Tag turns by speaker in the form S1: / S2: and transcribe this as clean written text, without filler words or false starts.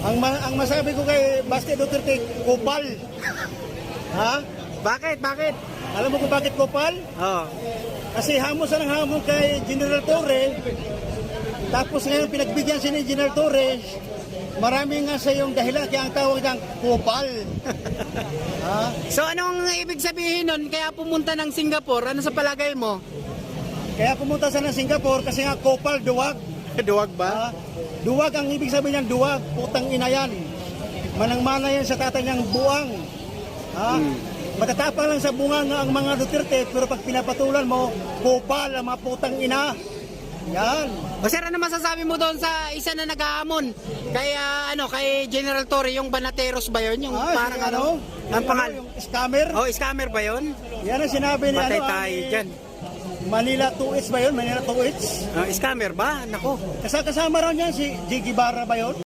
S1: Ang masabi ko kay Basti Duterte, kupal. Ha?
S2: Bakit? Bakit?
S1: Alam mo kung bakit kupal?
S2: Oh.
S1: Kasi hamon sa ng hamon kay General Torre. Tapos ngayon pinagbigyan siya ni General Torre. Marami nga sa yung dahilan kaya ang tawag niyang kupal. Ha?
S2: So anong ibig sabihin nun? Kaya pumunta ng Singapore, ano sa palagay mo?
S1: Kaya pumunta siya ng Singapore kasi nga kupal, duwag.
S2: Duwag ba?
S1: Ha? Duwag ang ibig sabihin niyang duwag. Putang ina yan. Manang-mana yan sa tatay niyang buang. Ha? Matatapang lang sa bunga nga ang mga Duterte, pero pag pinapatulan mo, kupal ang mga putang ina. Yan.
S2: O sir, ano masasabi mo doon sa isa na nag-aamon? Kay, kay General Torre, yung Banateros ba yun? Yung parang
S1: si
S2: ang pangal?
S1: yung scammer.
S2: Oh, scammer ba yun?
S1: Yan ang sinabi ni
S2: Patay tayo dyan.
S1: Manila 2H ba yun? Manila 2H?
S2: Scammer ba? Nako.
S1: Kasama raw niyan si Jiggy Barra ba yun?